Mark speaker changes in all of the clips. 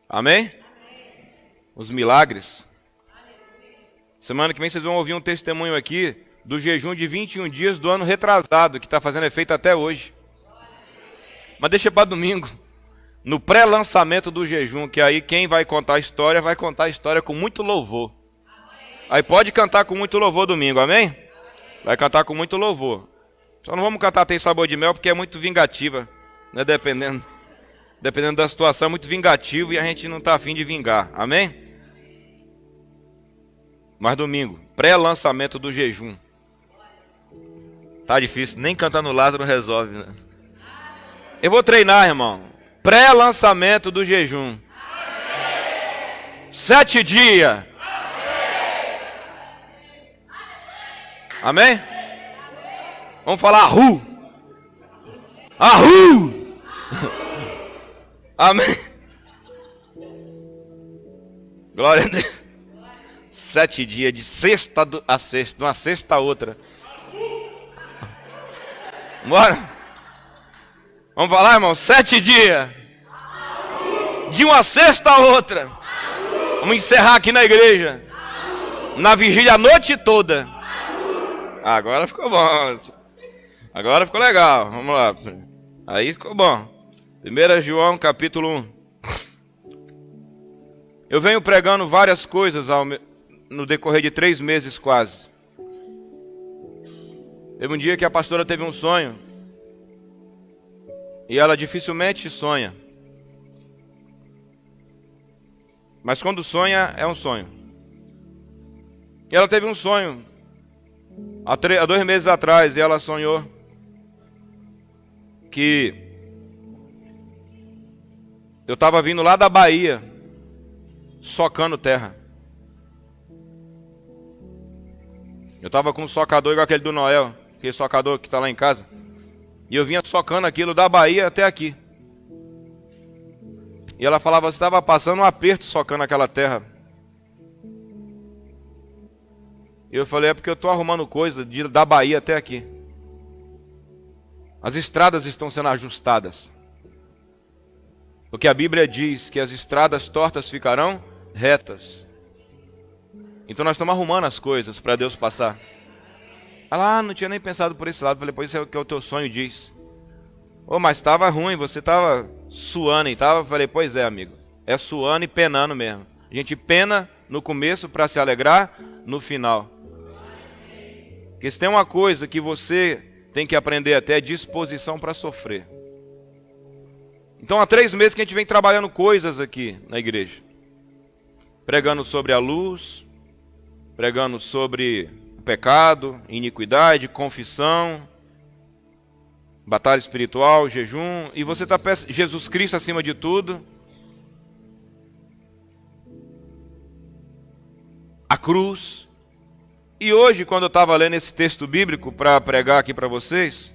Speaker 1: Amém? Os milagres. Semana que vem vocês vão ouvir um testemunho aqui do jejum de 21 dias do ano retrasado, que está fazendo efeito até hoje. Mas deixa para domingo, no pré-lançamento do jejum, que aí quem vai contar a história com muito louvor. Aí pode cantar com muito louvor domingo, amém? Vai cantar com muito louvor. Só não vamos cantar Tem Sabor de Mel, porque é muito vingativa, né? Dependendo da situação, é muito vingativo e a gente não está afim de vingar, amém? Mas domingo, pré-lançamento do jejum. Tá difícil, nem cantando Lázaro resolve, né? Eu vou treinar, irmão. Pré-lançamento do jejum. 7 dias. Amém? Vamos falar Ahu. Ahu. Amém? Glória a Deus. 7 dias, de sexta a sexta, de uma sexta a outra. Bora? Vamos falar, irmão? 7 dias. De uma sexta a outra. Vamos encerrar aqui na igreja. Na vigília a noite toda. Agora ficou bom. Agora ficou legal. Vamos lá. Aí ficou bom. 1 João capítulo 1. Eu venho pregando várias coisas no decorrer de 3 meses quase. Teve um dia que a pastora teve um sonho. E ela dificilmente sonha. Mas quando sonha, é um sonho. E ela teve um sonho há 2 meses atrás, e ela sonhou que eu estava vindo lá da Bahia, socando terra. Eu estava com um socador igual aquele do Noel, aquele socador que está lá em casa. E eu vinha socando aquilo da Bahia até aqui. E ela falava, você estava passando um aperto socando aquela terra. E eu falei, é porque eu estou arrumando coisa da Bahia até aqui. As estradas estão sendo ajustadas. Porque a Bíblia diz que as estradas tortas ficarão retas. Então nós estamos arrumando as coisas para Deus passar. Ela, não tinha nem pensado por esse lado. Falei, pois isso é o que o teu sonho diz. Mas estava ruim, você estava suando e tal. Falei, pois é, amigo. É suando e penando mesmo. A gente pena no começo para se alegrar no final. Porque se tem uma coisa que você tem que aprender até, é disposição para sofrer. Então há 3 meses que a gente vem trabalhando coisas aqui na igreja. Pregando sobre a luz, pregando sobre o pecado, iniquidade, confissão, batalha espiritual, jejum. E você está pensando Jesus Cristo acima de tudo. A cruz. E hoje, quando eu estava lendo esse texto bíblico para pregar aqui para vocês,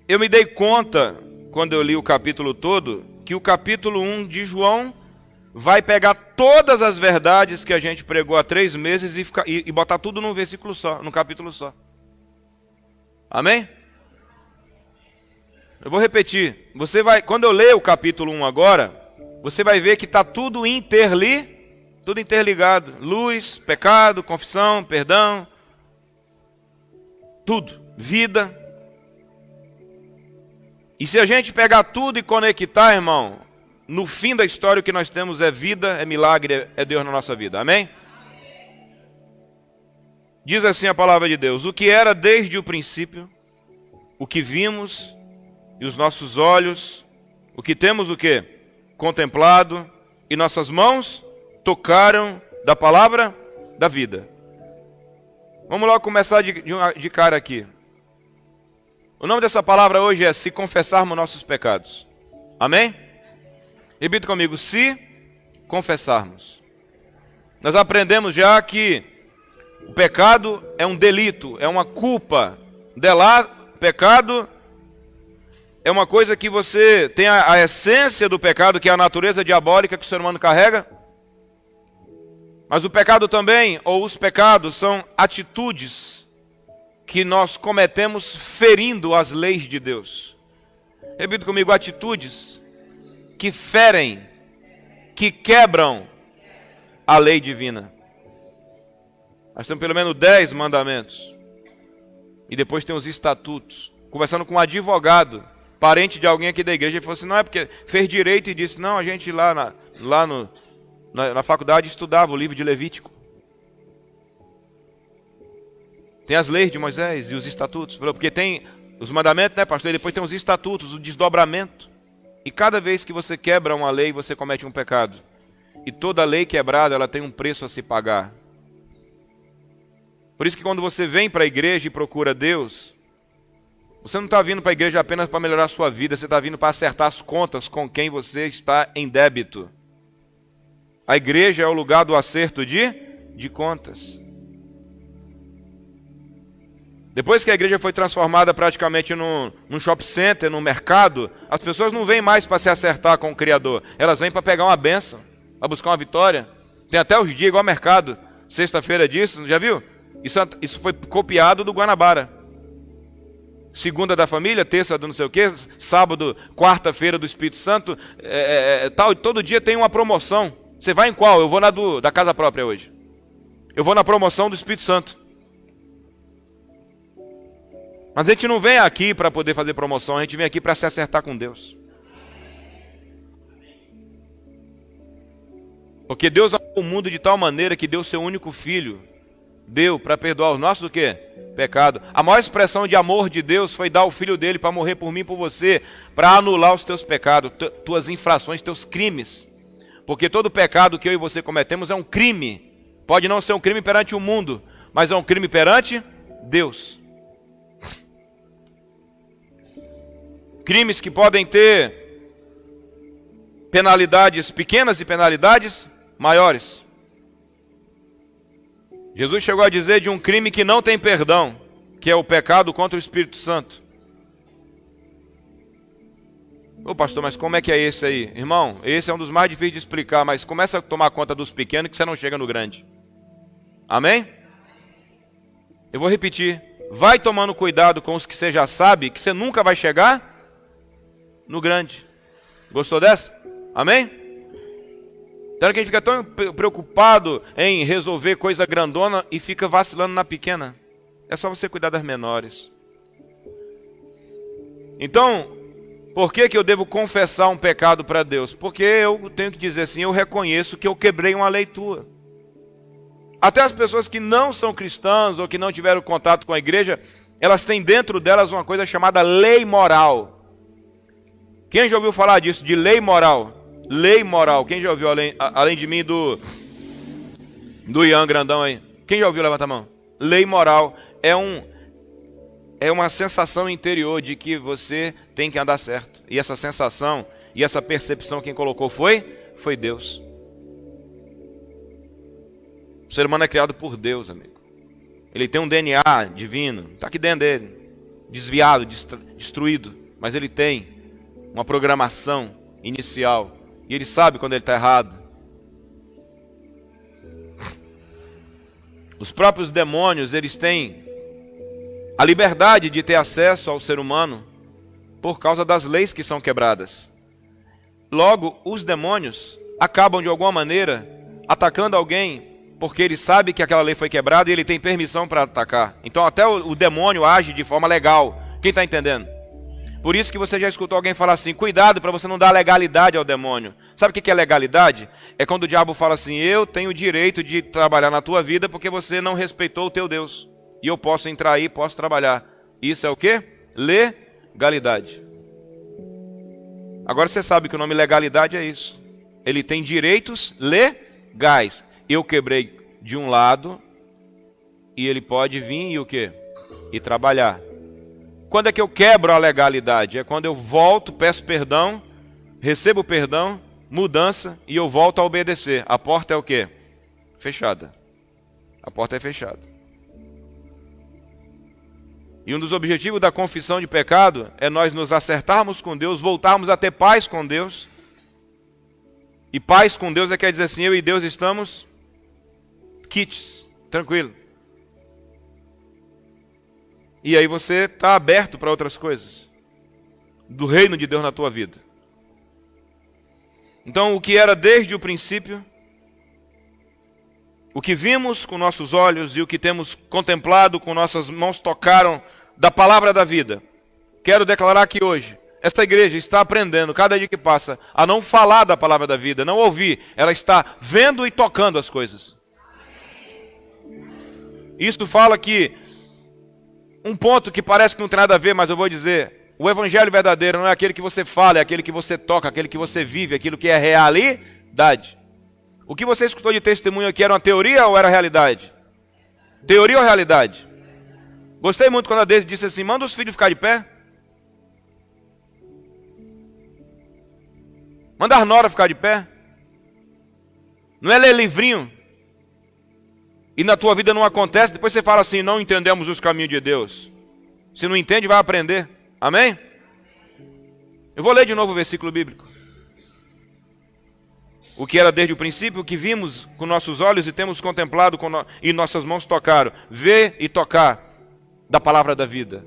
Speaker 1: eu me dei conta, quando eu li o capítulo todo, que o capítulo 1 de João vai pegar todas as verdades que a gente pregou há 3 meses e botar tudo num versículo só, num capítulo só. Amém? Eu vou repetir. Quando eu ler o capítulo 1 agora, você vai ver que está tudo interligado. Luz, pecado, confissão, perdão. Tudo. Vida. E se a gente pegar tudo e conectar, irmão, no fim da história o que nós temos é vida, é milagre, é Deus na nossa vida. Amém? Diz assim a palavra de Deus: o que era desde o princípio, o que vimos e os nossos olhos, o que temos o quê? Contemplado, e nossas mãos tocaram da palavra da vida. Vamos logo começar de cara aqui. O nome dessa palavra hoje é se confessarmos nossos pecados. Amém? Repita comigo, se confessarmos. Nós aprendemos já que o pecado é um delito, é uma culpa. Pecado é uma coisa que você tem a essência do pecado, que é a natureza diabólica que o ser humano carrega. Mas o pecado também, ou os pecados, são atitudes que nós cometemos ferindo as leis de Deus. Repita comigo: atitudes que ferem, que quebram a lei divina. Nós temos pelo menos 10 mandamentos. E depois tem os estatutos. Conversando com um advogado, parente de alguém aqui da igreja, ele falou assim: não, é porque fez direito e disse: não, a gente lá na faculdade estudava o livro de Levítico. Tem as leis de Moisés e os estatutos. Porque tem os mandamentos, né, pastor? E depois tem os estatutos, o desdobramento. E cada vez que você quebra uma lei, você comete um pecado. E toda lei quebrada, ela tem um preço a se pagar. Por isso que quando você vem para a igreja e procura Deus, você não está vindo para a igreja apenas para melhorar a sua vida, você está vindo para acertar as contas com quem você está em débito. A igreja é o lugar do acerto de contas. Depois que a igreja foi transformada praticamente num shopping center, num mercado, as pessoas não vêm mais para se acertar com o Criador. Elas vêm para pegar uma bênção, para buscar uma vitória. Tem até os dias igual mercado. Sexta-feira disso, já viu? Isso foi copiado do Guanabara. Segunda da família, terça do não sei o quê, sábado, quarta-feira do Espírito Santo, tal. Todo dia tem uma promoção. Você vai em qual? Eu vou na da casa própria hoje. Eu vou na promoção do Espírito Santo. Mas a gente não vem aqui para poder fazer promoção, a gente vem aqui para se acertar com Deus. Porque Deus amou o mundo de tal maneira que deu seu único filho. Deu para perdoar os nossos o quê? Pecado. A maior expressão de amor de Deus foi dar o filho dele para morrer por mim e por você, para anular os teus pecados, tuas infrações, teus crimes. Porque todo pecado que eu e você cometemos é um crime. Pode não ser um crime perante o mundo, mas é um crime perante Deus. Crimes que podem ter penalidades pequenas e penalidades maiores. Jesus chegou a dizer de um crime que não tem perdão, que é o pecado contra o Espírito Santo. Ô pastor, mas como é que é esse aí? Irmão, esse é um dos mais difíceis de explicar, mas começa a tomar conta dos pequenos que você não chega no grande. Amém? Eu vou repetir. Vai tomando cuidado com os que você já sabe, que você nunca vai chegar no grande. Gostou dessa? Amém? Então que a gente fica tão preocupado em resolver coisa grandona e fica vacilando na pequena. É só você cuidar das menores. Então, por que eu devo confessar um pecado para Deus? Porque eu tenho que dizer assim: eu reconheço que eu quebrei uma lei tua. Até as pessoas que não são cristãs ou que não tiveram contato com a igreja, elas têm dentro delas uma coisa chamada lei moral. Quem já ouviu falar disso, de lei moral? Lei moral. Quem já ouviu além de mim do Ian Grandão aí? Quem já ouviu? Levanta a mão. Lei moral é uma sensação interior de que você tem que andar certo. E essa sensação e essa percepção quem colocou foi Deus. O ser humano é criado por Deus, amigo. Ele tem um DNA divino, está aqui dentro dele, desviado, destruído, mas ele tem uma programação inicial. E ele sabe quando ele está errado. Os próprios demônios, eles têm a liberdade de ter acesso ao ser humano por causa das leis que são quebradas. Logo, os demônios acabam de alguma maneira atacando alguém porque ele sabe que aquela lei foi quebrada e ele tem permissão para atacar. Então até o demônio age de forma legal. Quem está entendendo? Por isso que você já escutou alguém falar assim: cuidado para você não dar legalidade ao demônio. Sabe o que é legalidade? É quando o diabo fala assim: eu tenho o direito de trabalhar na tua vida porque você não respeitou o teu Deus. E eu posso entrar aí, posso trabalhar. Isso é o quê? Legalidade. Agora você sabe que o nome legalidade é isso. Ele tem direitos legais. Eu quebrei de um lado e ele pode vir e o quê? E trabalhar. Quando é que eu quebro a legalidade? É quando eu volto, peço perdão, recebo perdão, mudança e eu volto a obedecer. A porta é o quê? Fechada. A porta é fechada. E um dos objetivos da confissão de pecado é nós nos acertarmos com Deus, voltarmos a ter paz com Deus. E paz com Deus quer dizer assim: eu e Deus estamos quites, tranquilo. E aí você está aberto para outras coisas. do reino de Deus na tua vida. Então, o que era desde o princípio, o que vimos com nossos olhos e o que temos contemplado com nossas mãos tocaram da palavra da vida. Quero declarar que hoje, essa igreja está aprendendo, cada dia que passa, a não falar da palavra da vida, não ouvir. Ela está vendo e tocando as coisas. Isso fala que, um ponto que parece que não tem nada a ver, mas eu vou dizer, o evangelho verdadeiro não é aquele que você fala, é aquele que você toca, aquele que você vive, aquilo que é realidade. O que você escutou de testemunho aqui era uma teoria ou era realidade? Teoria ou realidade? Gostei muito quando a Deise disse assim, manda os filhos ficar de pé. Manda a nora ficar de pé. Não é ler livrinho. E na tua vida não acontece, depois você fala assim, não entendemos os caminhos de Deus. Se não entende, vai aprender. Amém? Eu vou ler de novo o versículo bíblico. O que era desde o princípio, o que vimos com nossos olhos e temos contemplado e nossas mãos tocaram. Ver e tocar da palavra da vida.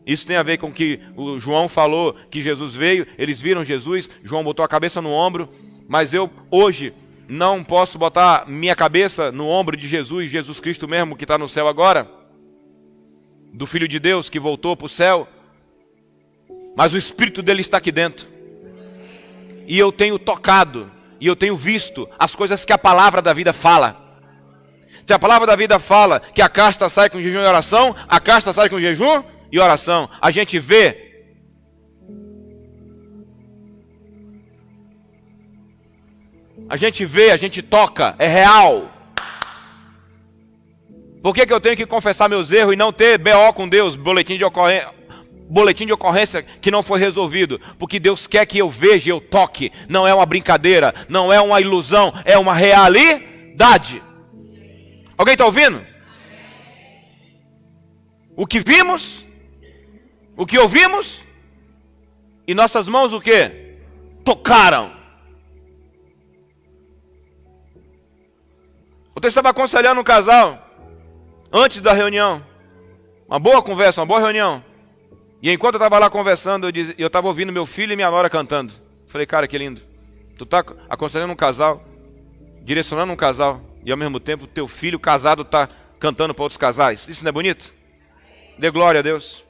Speaker 1: Isso tem a ver com o que o João falou, que Jesus veio, eles viram Jesus, João botou a cabeça no ombro, mas eu hoje não posso botar minha cabeça no ombro de Jesus, Jesus Cristo mesmo que está no céu agora, do Filho de Deus que voltou para o céu, mas o Espírito dele está aqui dentro. E eu tenho tocado, e eu tenho visto as coisas que a palavra da vida fala. Se a palavra da vida fala que a casta sai com jejum e oração, a casta sai com jejum e oração. A gente vê. A gente vê, a gente toca, é real. Por que eu tenho que confessar meus erros e não ter BO com Deus, boletim de ocorrência que não foi resolvido? Porque Deus quer que eu veja e eu toque. Não é uma brincadeira, não é uma ilusão, é uma realidade. Alguém está ouvindo? O que vimos, o que ouvimos, e nossas mãos o quê? Tocaram. Eu estava aconselhando um casal antes da reunião. Uma boa conversa, uma boa reunião. E enquanto eu estava lá conversando, eu estava ouvindo meu filho e minha nora cantando. Falei, cara, que lindo. Tu está aconselhando um casal, direcionando um casal, e ao mesmo tempo teu filho casado está cantando para outros casais. Isso não é bonito? Dê glória a Deus.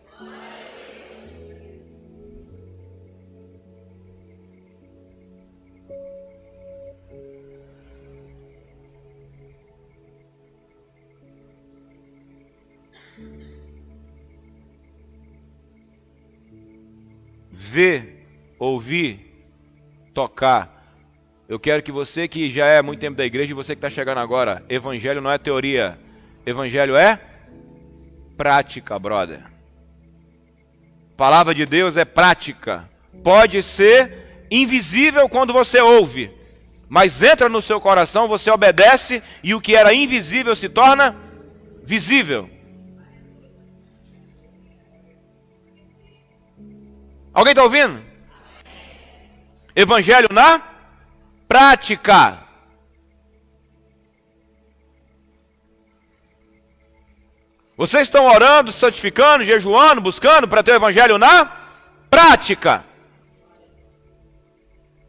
Speaker 1: Ver, ouvir, tocar. Eu quero que você que já é há muito tempo da igreja e você que está chegando agora, evangelho não é teoria, evangelho é prática, brother. Palavra de Deus é prática. Pode ser invisível quando você ouve, mas entra no seu coração, você obedece e o que era invisível se torna visível. Alguém está ouvindo? Evangelho na prática. Vocês estão orando, santificando, jejuando, buscando para ter o evangelho na prática.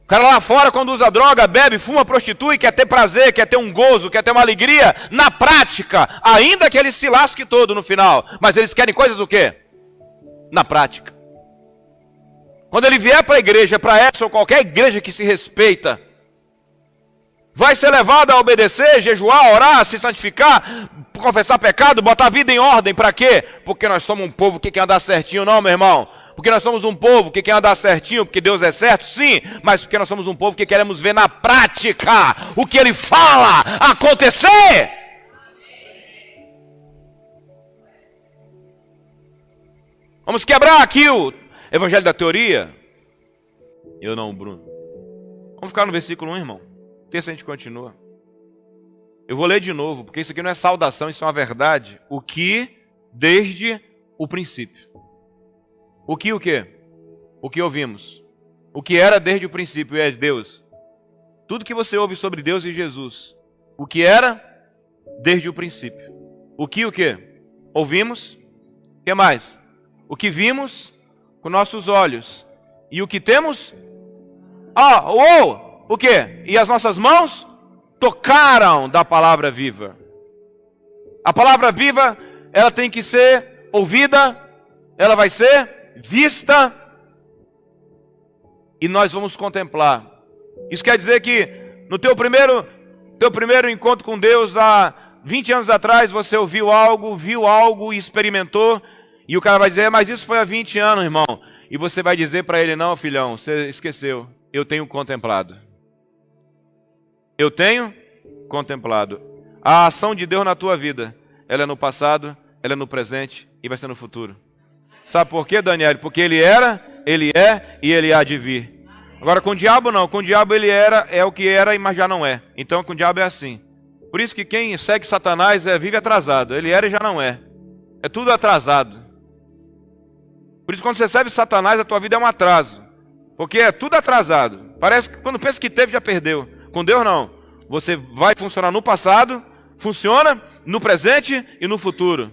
Speaker 1: O cara lá fora, quando usa droga, bebe, fuma, prostitui, quer ter prazer, quer ter um gozo, quer ter uma alegria, na prática, ainda que ele se lasque todo no final. Mas eles querem coisas o quê? Na prática. Quando ele vier para a igreja, para essa ou qualquer igreja que se respeita, vai ser levado a obedecer, jejuar, orar, se santificar, confessar pecado, botar a vida em ordem. Para quê? Porque nós somos um povo que quer andar certinho, não, meu irmão? Porque nós somos um povo que quer andar certinho, porque Deus é certo, sim, mas porque nós somos um povo que queremos ver na prática o que Ele fala acontecer. Vamos quebrar aqui o evangelho da teoria? Eu não, Bruno. Vamos ficar no versículo 1, irmão. Terça a gente continua. Eu vou ler de novo, porque isso aqui não é saudação, isso é uma verdade. O que desde o princípio. O que o quê? O que ouvimos. O que era desde o princípio é Deus. Tudo que você ouve sobre Deus e Jesus. O que era desde o princípio. O que o quê? Ouvimos. O que mais? O que vimos, com nossos olhos. E o que temos? O quê? E as nossas mãos tocaram da palavra viva. A palavra viva, ela tem que ser ouvida, ela vai ser vista, e nós vamos contemplar. Isso quer dizer que no teu primeiro encontro com Deus, há 20 anos atrás, você ouviu algo, viu algo e experimentou, e o cara vai dizer, mas isso foi há 20 anos, irmão. E você vai dizer para ele, não, filhão, você esqueceu, eu tenho contemplado. Eu tenho contemplado. A ação de Deus na tua vida, ela é no passado, ela é no presente e vai ser no futuro. Sabe por quê, Daniel? Porque ele era, ele é e ele há de vir. Agora com o diabo não, com o diabo ele é o que era, mas já não é. Então com o diabo é assim. Por isso que quem segue Satanás vive atrasado. Ele era e já não é. É tudo atrasado. Por isso quando você serve Satanás, a tua vida é um atraso. Porque é tudo atrasado. Parece que quando pensa que teve, já perdeu. Com Deus não. Você vai funcionar no passado, funciona no presente e no futuro.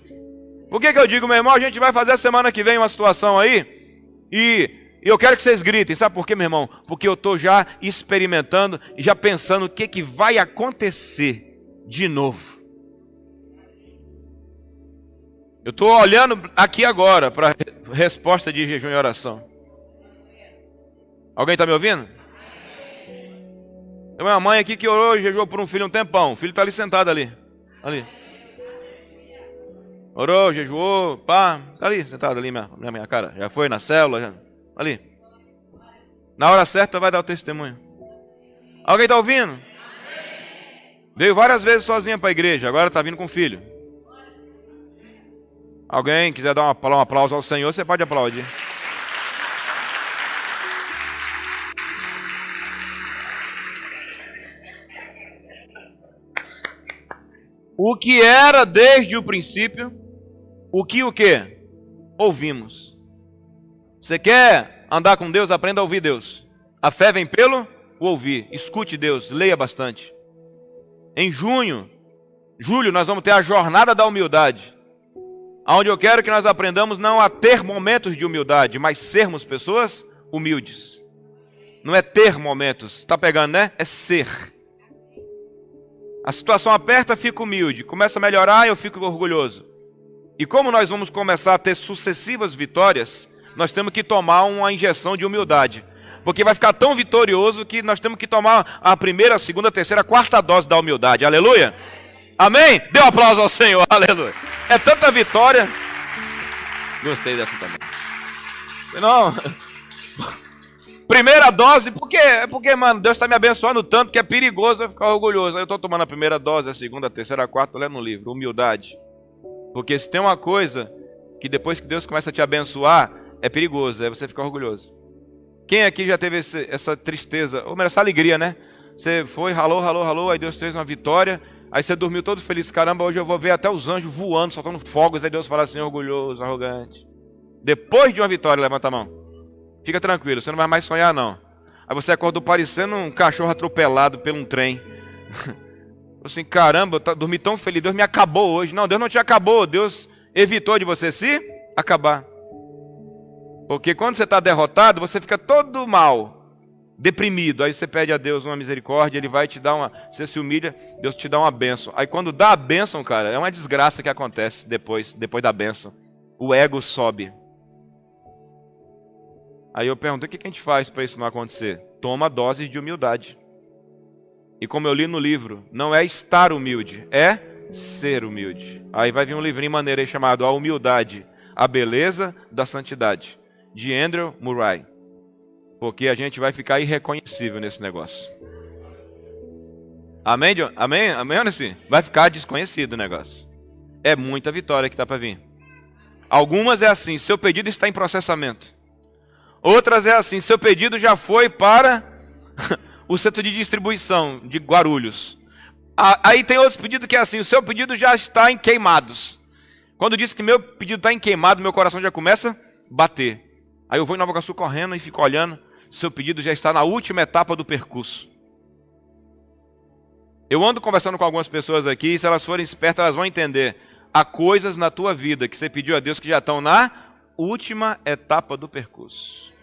Speaker 1: Por que eu digo, meu irmão, a gente vai fazer a semana que vem uma situação aí e eu quero que vocês gritem. Sabe por quê, meu irmão? Porque eu estou já experimentando e já pensando o que vai acontecer de novo. Eu estou olhando aqui agora para a resposta de jejum e oração. Alguém está me ouvindo? Tem uma mãe aqui que orou e jejuou por um filho um tempão. O filho está ali sentado ali. Orou, jejuou, pá. Está ali sentado ali na minha cara. Já foi na célula, já. Ali. Na hora certa vai dar o testemunho. Alguém está ouvindo? Veio várias vezes sozinha para a igreja. Agora está vindo com o filho. Alguém quiser dar um aplauso ao Senhor, você pode aplaudir. O que era desde o princípio, o quê? Ouvimos. Você quer andar com Deus? Aprenda a ouvir Deus. A fé vem pelo ouvir. Escute Deus, leia bastante. Em julho, nós vamos ter a jornada da humildade. Onde eu quero que nós aprendamos não a ter momentos de humildade, mas sermos pessoas humildes. Não é ter momentos, está pegando, né? É ser. A situação aperta, fico humilde. Começa a melhorar, eu fico orgulhoso. E como nós vamos começar a ter sucessivas vitórias, nós temos que tomar uma injeção de humildade. Porque vai ficar tão vitorioso que nós temos que tomar a primeira, a segunda, a terceira, a quarta dose da humildade. Aleluia? Amém? Dê um aplauso ao Senhor. Aleluia. É tanta vitória. Gostei dessa também. Não. Primeira dose, por quê? É porque, mano, Deus está me abençoando tanto que é perigoso eu ficar orgulhoso. Aí eu estou tomando a primeira dose, a segunda, a terceira, a quarta, lendo no livro. Humildade. Porque se tem uma coisa que depois que Deus começa a te abençoar, é perigoso, é você ficar orgulhoso. Quem aqui já teve essa tristeza, ou melhor, essa alegria, né? Você foi, ralou, aí Deus fez uma vitória, aí você dormiu todo feliz. Caramba, hoje eu vou ver até os anjos voando, soltando fogos, aí Deus fala assim, orgulhoso, arrogante. Depois de uma vitória, levanta a mão. Fica tranquilo, você não vai mais sonhar não. Aí você acordou parecendo um cachorro atropelado por um trem. Assim, caramba, eu dormi tão feliz, Deus me acabou hoje. Não, Deus não te acabou, Deus evitou de você se acabar. Porque quando você está derrotado, você fica todo mal, deprimido. Aí você pede a Deus uma misericórdia, Ele vai te dar uma... Você se humilha, Deus te dá uma bênção. Aí quando dá a bênção, cara, é uma desgraça que acontece depois da bênção. O ego sobe. Aí eu pergunto, o que a gente faz para isso não acontecer? Toma doses de humildade. E como eu li no livro, não é estar humilde, é ser humilde. Aí vai vir um livrinho maneiro aí chamado A Humildade, a Beleza da Santidade, de Andrew Murray. Porque a gente vai ficar irreconhecível nesse negócio. Amém, John? Amém? Amém, Onessi? Vai ficar desconhecido o negócio. É muita vitória que está para vir. Algumas é assim, seu pedido está em processamento. Outras é assim, seu pedido já foi para o setor de distribuição de Guarulhos. Aí tem outros pedidos que é assim, o seu pedido já está em queimados. Quando diz que meu pedido está em queimado, meu coração já começa a bater. Aí eu vou em Nova Iguaçu correndo e fico olhando, seu pedido já está na última etapa do percurso. Eu ando conversando com algumas pessoas aqui, e se elas forem espertas, elas vão entender. Há coisas na tua vida que você pediu a Deus que já estão na última etapa do percurso.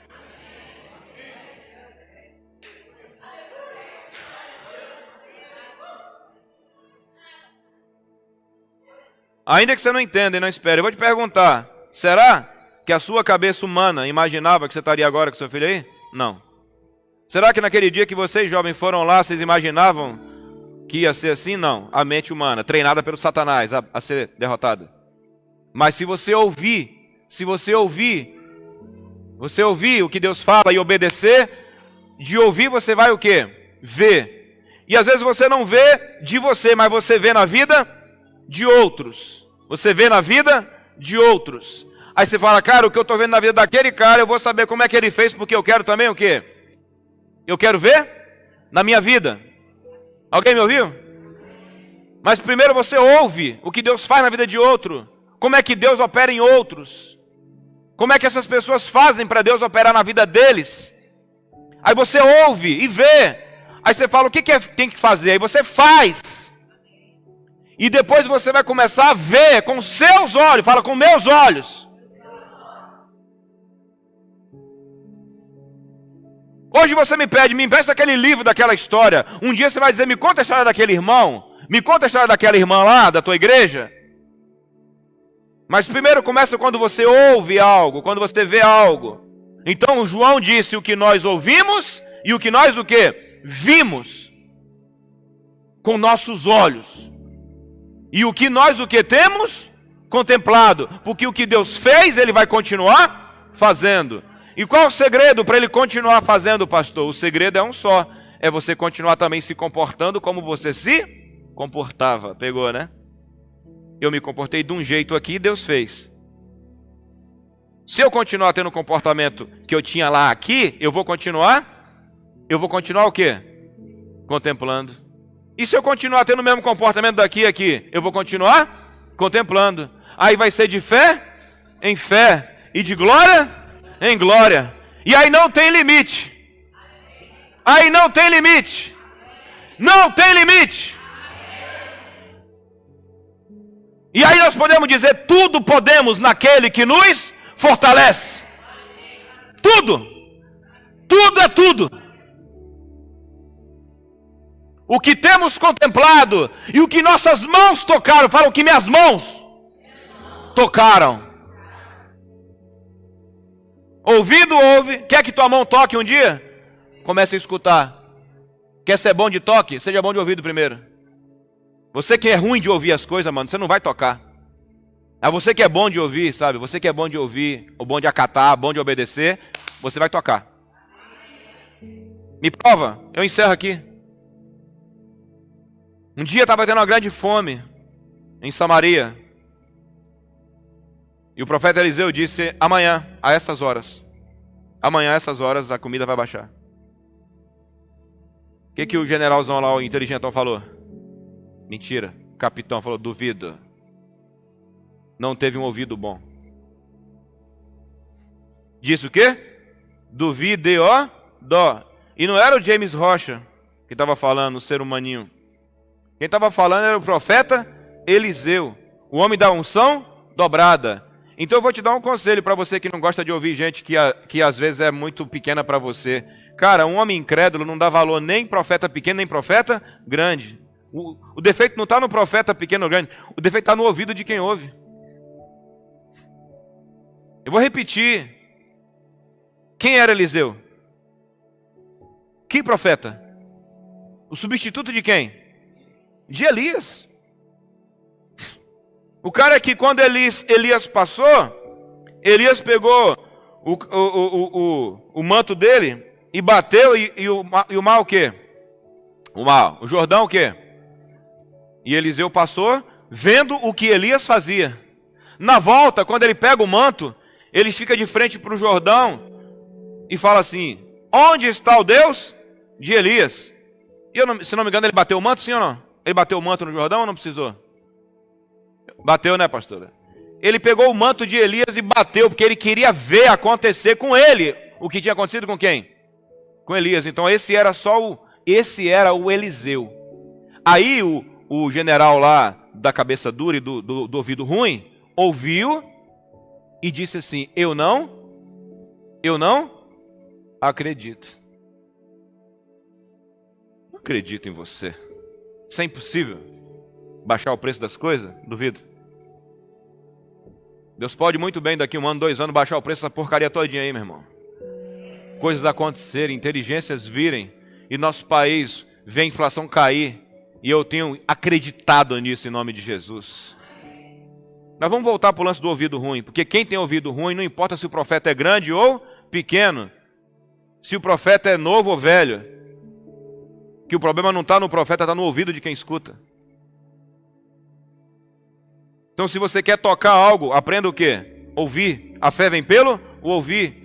Speaker 1: Ainda que você não entenda e não espere, eu vou te perguntar, será que a sua cabeça humana imaginava que você estaria agora com seu filho aí? Não. Será que naquele dia que vocês jovens foram lá, vocês imaginavam que ia ser assim? Não. A mente humana, treinada pelo Satanás a ser derrotada. Mas se você ouvir o que Deus fala e obedecer, de ouvir você vai o quê? Ver. E às vezes você não vê de você, mas você vê na vida de outros. Você vê na vida de outros. Aí você fala, cara, o que eu estou vendo na vida daquele cara, eu vou saber como é que ele fez, porque eu quero também o quê? Eu quero ver na minha vida. Alguém me ouviu? Mas primeiro você ouve o que Deus faz na vida de outro. Como é que Deus opera em outros. Como é que essas pessoas fazem para Deus operar na vida deles. Aí você ouve e vê. Aí você fala, o que tem que fazer? Aí você faz. E depois você vai começar a ver com seus olhos. Fala, com meus olhos. Hoje você me pede, me empresta aquele livro daquela história. Um dia você vai dizer, me conta a história daquele irmão. Me conta a história daquela irmã lá, da tua igreja. Mas primeiro começa quando você ouve algo, quando você vê algo. Então João disse o que nós ouvimos e o que nós o quê? Vimos. Com nossos olhos. E o que nós o que temos? Contemplado. Porque o que Deus fez, Ele vai continuar fazendo. E qual é o segredo para Ele continuar fazendo, pastor? O segredo é um só. É você continuar também se comportando como você se comportava. Pegou, né? Eu me comportei de um jeito aqui e Deus fez. Se eu continuar tendo o comportamento que eu tinha lá aqui, eu vou continuar? Eu vou continuar o quê? Contemplando. E se eu continuar tendo o mesmo comportamento daqui e aqui, eu vou continuar? Contemplando. Aí vai ser de fé em fé e de glória em glória. E aí não tem limite. Aí não tem limite. Não tem limite. E aí nós podemos dizer, tudo podemos naquele que nos fortalece. Tudo. Tudo é tudo. O que temos contemplado e o que nossas mãos tocaram. Fala o que minhas mãos tocaram. Ouvido ouve. Quer que tua mão toque um dia? Comece a escutar. Quer ser bom de toque? Seja bom de ouvido primeiro. Você que é ruim de ouvir as coisas, mano, você não vai tocar. É você que é bom de ouvir, sabe? Você que é bom de ouvir, ou bom de acatar, bom de obedecer, você vai tocar. Me prova, eu encerro aqui. Um dia estava tendo uma grande fome em Samaria. E o profeta Eliseu disse, amanhã, a essas horas, a comida vai baixar. O que o generalzão lá, o inteligentão, falou? Mentira. O capitão falou, duvido. Não teve um ouvido bom. Disse o quê? Duvide, ó, dó. E não era o James Rocha que estava falando, o ser humaninho. Quem estava falando era o profeta Eliseu, o homem da unção dobrada. Então eu vou te dar um conselho para você que não gosta de ouvir gente que às vezes é muito pequena para você. Cara, um homem incrédulo não dá valor nem profeta pequeno, nem profeta grande. O defeito não está no profeta pequeno ou grande, o defeito está no ouvido de quem ouve. Eu vou repetir. Quem era Eliseu? Que profeta? O substituto de quem? De Elias. O cara que quando Elias passou, Elias pegou o manto dele e bateu e o mar o quê? O Jordão o quê? E Eliseu passou vendo o que Elias fazia. Na volta, quando ele pega o manto, ele fica de frente para o Jordão e fala assim, onde está o Deus de Elias? E se não me engano, ele bateu o manto, sim ou não? Ele bateu o manto no Jordão ou não precisou? Bateu, né, pastora? Ele pegou o manto de Elias e bateu, porque ele queria ver acontecer com ele o que tinha acontecido com quem? Com Elias. Então esse era o Eliseu. Aí o general lá da cabeça dura e do ouvido ruim ouviu e disse assim: eu não acredito. Não acredito em você. Isso é impossível. Baixar o preço das coisas? Duvido. Deus pode muito bem daqui 1 ano, 2 anos baixar o preço dessa porcaria todinha aí, meu irmão. Coisas acontecerem, inteligências virem, e nosso país vê a inflação cair, e eu tenho acreditado nisso em nome de Jesus. Nós vamos voltar para o lance do ouvido ruim, porque quem tem ouvido ruim, não importa se o profeta é grande ou pequeno, se o profeta é novo ou velho, que o problema não está no profeta, está no ouvido de quem escuta. Então, se você quer tocar algo, aprenda o quê? Ouvir. A fé vem pelo ouvir.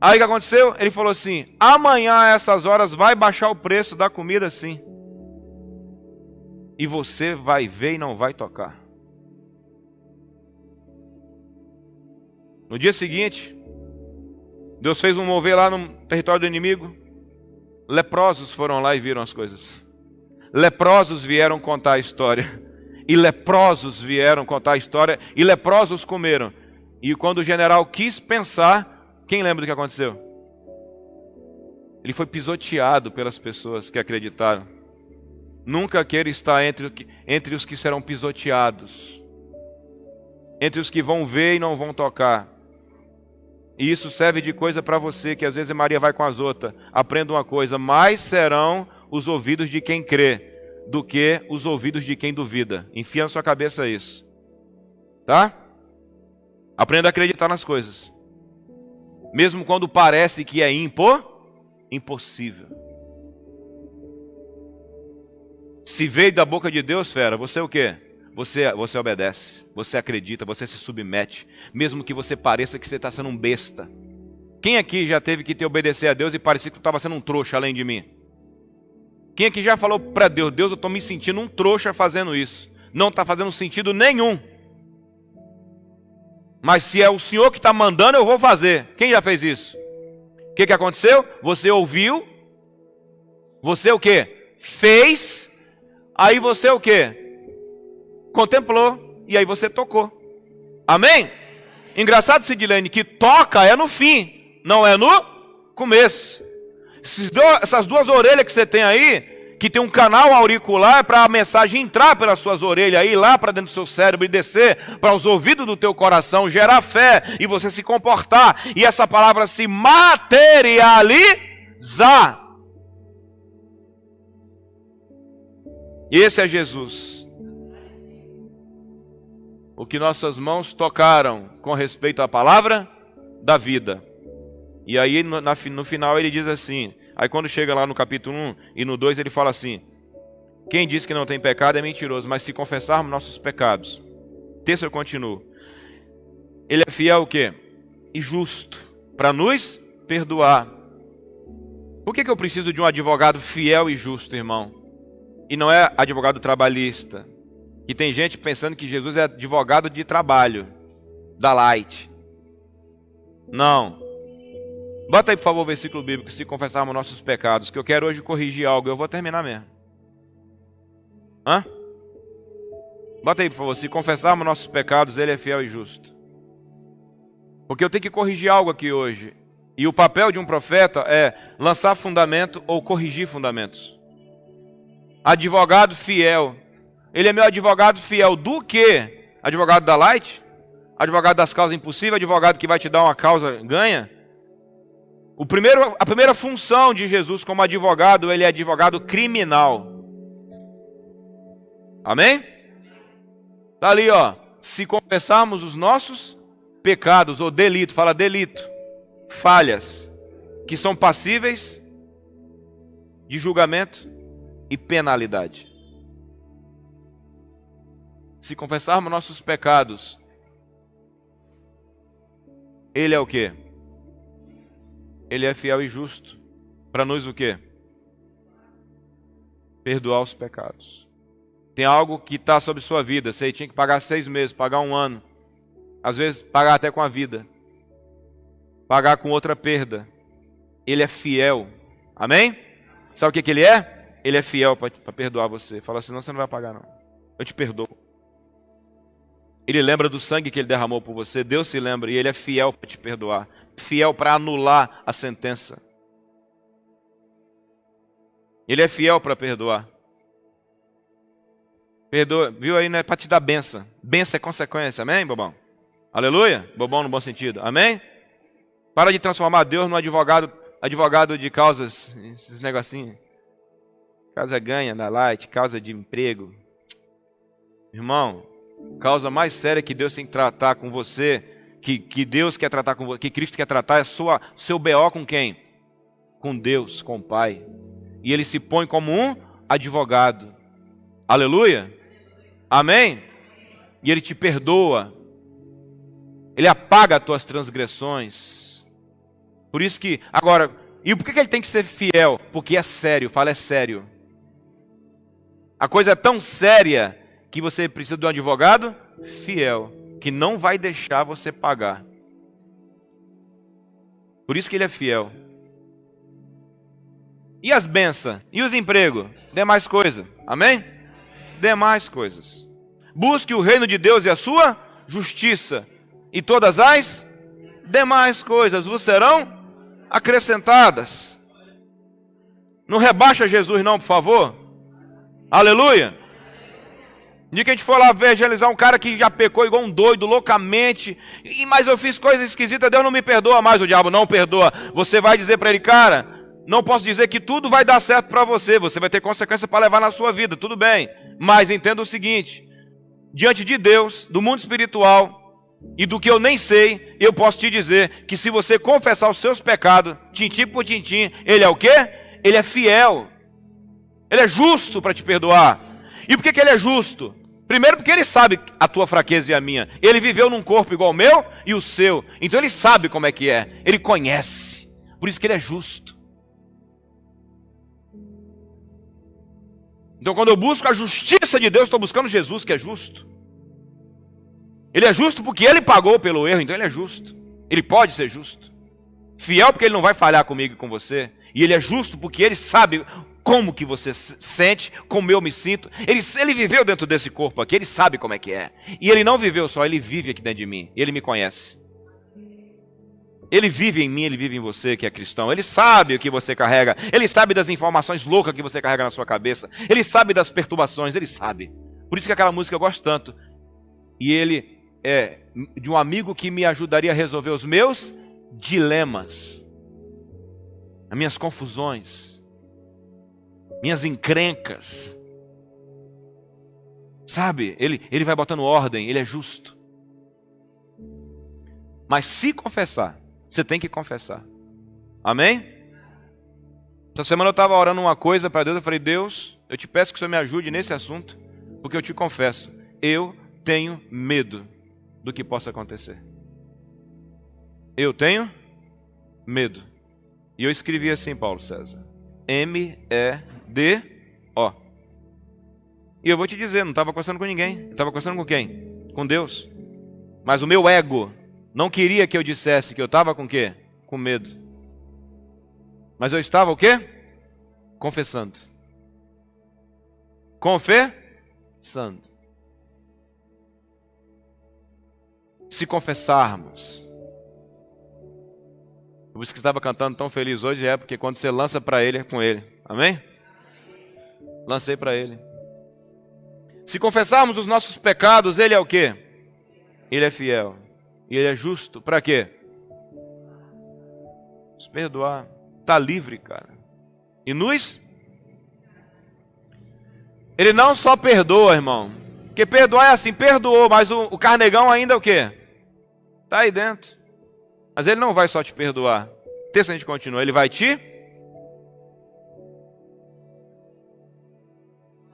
Speaker 1: Aí o que aconteceu? Ele falou assim: amanhã a essas horas vai baixar o preço da comida sim. E você vai ver e não vai tocar. No dia seguinte, Deus fez um mover lá no território do inimigo. Leprosos foram lá e viram as coisas. Leprosos vieram contar a história. E leprosos vieram contar a história. E leprosos comeram. E quando o general quis pensar, quem lembra do que aconteceu? Ele foi pisoteado pelas pessoas que acreditaram. Nunca queira estar entre os que serão pisoteados. Entre os que vão ver e não vão tocar. E isso serve de coisa para você, que às vezes Maria vai com as outras. Aprenda uma coisa: mais serão os ouvidos de quem crê do que os ouvidos de quem duvida. Enfia na sua cabeça isso. Tá? Aprenda a acreditar nas coisas. Mesmo quando parece que é impossível. Se veio da boca de Deus, fera, você é o quê? Você obedece, você acredita, você se submete, mesmo que você pareça que você está sendo um besta. Quem aqui já teve que obedecer a Deus e parecia que tu estava sendo um trouxa além de mim? Quem aqui já falou para Deus: Deus, eu estou me sentindo um trouxa fazendo isso. Não está fazendo sentido nenhum. Mas se é o Senhor que está mandando, eu vou fazer. Quem já fez isso? O que aconteceu? Você ouviu. Você o quê? Fez. Aí você o quê? Contemplou, e aí você tocou. Amém? Engraçado, Sidilene, que toca é no fim, não é no começo. Essas duas orelhas que você tem aí, que tem um canal auricular para a mensagem entrar pelas suas orelhas, ir lá para dentro do seu cérebro e descer para os ouvidos do teu coração, gerar fé e você se comportar, e essa palavra se materializar. E esse é Jesus. O que nossas mãos tocaram com respeito à palavra da vida. E aí no final ele diz assim, aí quando chega lá no capítulo 1 e no 2 ele fala assim: quem diz que não tem pecado é mentiroso, mas se confessarmos nossos pecados. Texto eu continuo. Ele é fiel o quê? E justo, para nos perdoar. Por que eu preciso de um advogado fiel e justo, irmão? E não é advogado trabalhista. E tem gente pensando que Jesus é advogado de trabalho, da Light. Não. Bota aí, por favor, o versículo bíblico: se confessarmos nossos pecados, que eu quero hoje corrigir algo. Eu vou terminar mesmo. Hã? Bota aí, por favor: se confessarmos nossos pecados, Ele é fiel e justo. Porque eu tenho que corrigir algo aqui hoje. E o papel de um profeta é lançar fundamento ou corrigir fundamentos. Advogado fiel. Ele é meu advogado fiel do quê? Advogado da Light? Advogado das causas impossíveis? Advogado que vai te dar uma causa ganha? A primeira função de Jesus como advogado, ele é advogado criminal. Amém? Tá ali, ó. Se confessarmos os nossos pecados, ou delito, fala delito, falhas, que são passíveis de julgamento e penalidade. Se confessarmos nossos pecados, Ele é o quê? Ele é fiel e justo. Para nos o quê? Perdoar os pecados. Tem algo que está sobre sua vida. Você tinha que pagar 6 meses, pagar 1 ano. Às vezes pagar até com a vida. Pagar com outra perda. Ele é fiel. Amém? Sabe o que Ele é? Ele é fiel para perdoar você. Fala assim: não, você não vai pagar não. Eu te perdoo. Ele lembra do sangue que ele derramou por você. Deus se lembra e ele é fiel para te perdoar. Fiel para anular a sentença. Ele é fiel para perdoar. Perdoa, viu aí, né? Para te dar benção. Benção é consequência, amém, bobão? Aleluia? Bobão no bom sentido, amém? Para de transformar Deus num advogado de causas, esses negocinhos. Causa ganha da Light, causa de emprego. Irmão, causa mais séria que Deus tem que tratar com você, que Deus quer tratar com você, que Cristo quer tratar, é seu BO com quem? Com Deus, com o Pai. E ele se põe como um advogado. Aleluia? Amém? E ele te perdoa. Ele apaga as tuas transgressões. Por isso que, agora, e por que ele tem que ser fiel? Porque é sério, fala é sério. A coisa é tão séria que você precisa de um advogado fiel, que não vai deixar você pagar. Por isso que ele é fiel. E as bênçãos? E os empregos? Demais coisas. Amém? Demais coisas. Busque o reino de Deus e a sua justiça, e todas as demais coisas vos serão acrescentadas. Não rebaixa Jesus não, por favor. Aleluia. De que a gente for lá evangelizar um cara que já pecou igual um doido, loucamente, mas eu fiz coisa esquisita, Deus não me perdoa mais, o diabo não perdoa. Você vai dizer para ele, cara, não posso dizer que tudo vai dar certo para você, você vai ter consequência para levar na sua vida, tudo bem. Mas entenda o seguinte, diante de Deus, do mundo espiritual e do que eu nem sei, eu posso te dizer que se você confessar os seus pecados, tintim por tintim, ele é o quê? Ele é fiel. Ele é justo para te perdoar. E por que ele é justo? Primeiro porque ele sabe a tua fraqueza e a minha. Ele viveu num corpo igual ao meu e o seu. Então ele sabe como é que é. Ele conhece. Por isso que ele é justo. Então quando eu busco a justiça de Deus, estou buscando Jesus que é justo. Ele é justo porque ele pagou pelo erro, então ele é justo. Ele pode ser justo. Fiel porque ele não vai falhar comigo e com você. E ele é justo porque ele sabe como que você sente, como eu me sinto. Ele viveu dentro desse corpo aqui, ele sabe como é que é. E ele não viveu só, ele vive aqui dentro de mim. Ele me conhece. Ele vive em mim, ele vive em você que é cristão. Ele sabe o que você carrega. Ele sabe das informações loucas que você carrega na sua cabeça. Ele sabe das perturbações, ele sabe. Por isso que aquela música eu gosto tanto. E ele é de um amigo que me ajudaria a resolver os meus dilemas, as minhas confusões, minhas encrencas. Sabe, ele vai botando ordem, ele é justo. Mas se confessar, você tem que confessar. Amém? Essa semana eu estava orando uma coisa para Deus, eu falei, Deus, eu te peço que o Senhor me ajude nesse assunto, porque eu te confesso, eu tenho medo do que possa acontecer. Eu tenho medo. E eu escrevi assim, Paulo César. M-E-D-O. E eu vou te dizer, não estava conversando com ninguém. Estava conversando com quem? Com Deus. Mas o meu ego não queria que eu dissesse que eu estava com o quê? Com medo. Mas eu estava o quê? Confessando. Confessando. Se confessarmos. Por isso que estava cantando tão feliz hoje, é porque quando você lança para ele, é com ele. Amém? Lancei para ele. Se confessarmos os nossos pecados, ele é o quê? Ele é fiel. E ele é justo. Para quê? Nos perdoar. Está livre, cara. E nos... Ele não só perdoa, irmão. Porque perdoar é assim, perdoou, mas o carnegão ainda é o quê? Está aí dentro. Mas ele não vai só te perdoar. O texto a gente continua. Ele vai te...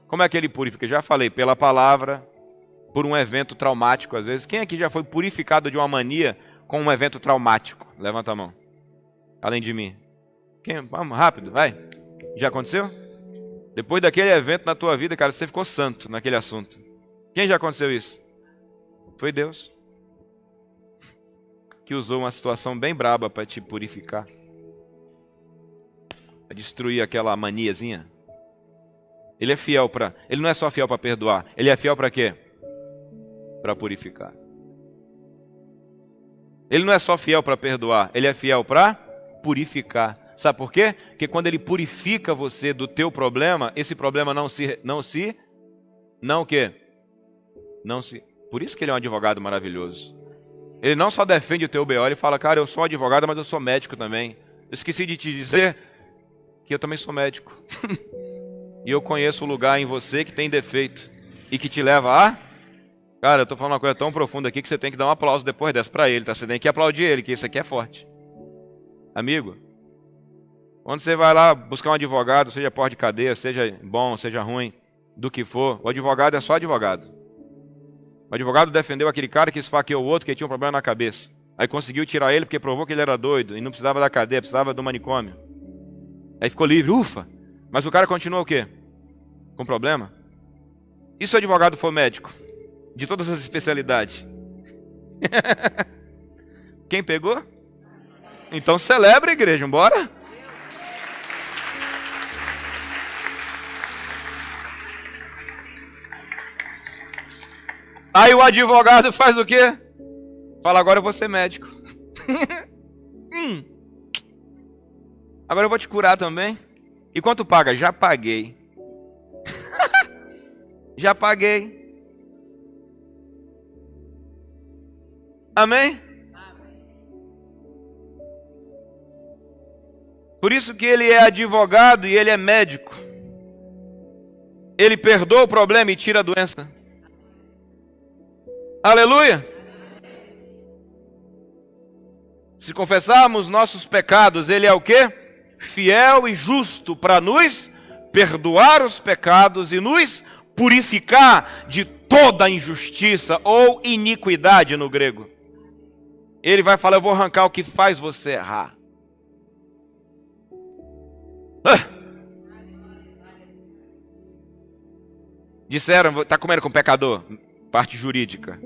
Speaker 1: Como é que ele purifica? Já falei, pela palavra, por um evento traumático às vezes. Quem aqui já foi purificado de uma mania com um evento traumático? Levanta a mão. Além de mim. Quem? Vamos, rápido, vai. Já aconteceu? Depois daquele evento na tua vida, cara, você ficou santo naquele assunto. Quem já aconteceu isso? Foi Deus. Que usou uma situação bem braba para te purificar. Para destruir aquela maniazinha. Ele é fiel para... Ele não é só fiel para perdoar. Ele é fiel para quê? para purificar. Ele não é só fiel para perdoar, ele é fiel para purificar. Sabe por quê? Porque quando ele purifica você do teu problema, esse problema não se. Por isso que ele é um advogado maravilhoso. Ele não só defende o teu BO, ele fala, cara, eu sou advogado, mas eu sou médico também. Eu esqueci de te dizer que eu também sou médico. E eu conheço o lugar em você que tem defeito e que te leva a... Cara, eu tô falando uma coisa tão profunda aqui que você tem que dar um aplauso depois dessa pra ele, tá? Você tem que aplaudir ele, que isso aqui é forte. Amigo, quando você vai lá buscar um advogado, seja porta de cadeia, seja bom, seja ruim, do que for, o advogado é só advogado. O advogado defendeu aquele cara que esfaqueou o outro, que tinha um problema na cabeça. Aí conseguiu tirar ele porque provou que ele era doido e não precisava da cadeia, precisava do manicômio. Aí ficou livre, ufa! Mas o cara continua o quê? Com problema? E se o advogado for médico? De todas as especialidades? Quem pegou? Então celebra, igreja, bora? Aí o advogado faz o quê? Fala, agora eu vou ser médico. Agora eu vou te curar também. E quanto paga? Já paguei. Já paguei. Amém? Por isso que ele é advogado e ele é médico. Ele perdoa o problema e tira a doença. Aleluia! Se confessarmos nossos pecados, ele é o quê? Fiel e justo para nos perdoar os pecados e nos purificar de toda injustiça ou iniquidade no grego. Ele vai falar, eu vou arrancar o que faz você errar. Disseram, está comendo com pecador? Parte jurídica.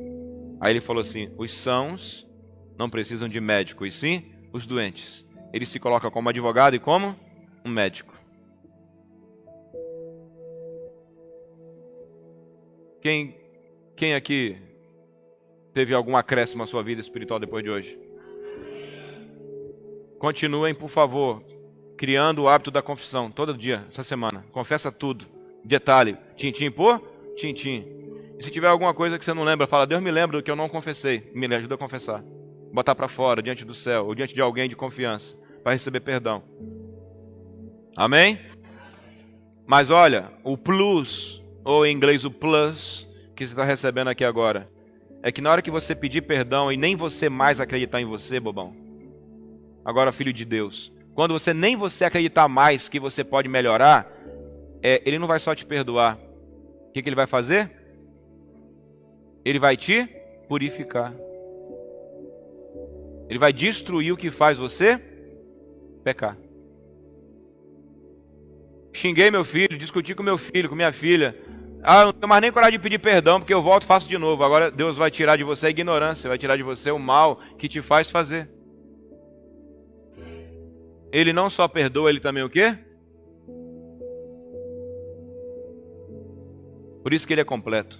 Speaker 1: Aí ele falou assim, os sãos não precisam de médico, e sim os doentes. Ele se coloca como advogado e como um médico. Quem aqui teve algum acréscimo à sua vida espiritual depois de hoje? Continuem, por favor, criando o hábito da confissão, todo dia, essa semana. Confessa tudo. Detalhe, tintim por tintim. E se tiver alguma coisa que você não lembra, fala, Deus me lembra do que eu não confessei. Me ajuda a confessar. Botar para fora, diante do céu, ou diante de alguém de confiança, para receber perdão. Amém? Mas olha, o plus, ou em inglês o plus, que você está recebendo aqui agora, é que na hora que você pedir perdão e nem você mais acreditar em você, bobão, agora filho de Deus, quando você nem você acreditar mais que você pode melhorar, ele não vai só te perdoar. O que ele vai fazer? Ele vai te purificar. Ele vai destruir o que faz você pecar. Xinguei meu filho, discuti com meu filho, com minha filha. Ah, não tenho mais nem coragem de pedir perdão, porque eu volto e faço de novo. Agora Deus vai tirar de você a ignorância, vai tirar de você o mal que te faz fazer. Ele não só perdoa, ele também o quê? Por isso que ele é completo.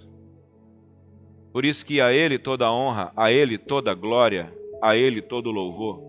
Speaker 1: Por isso que a ele toda honra, a ele toda glória, a ele todo louvor.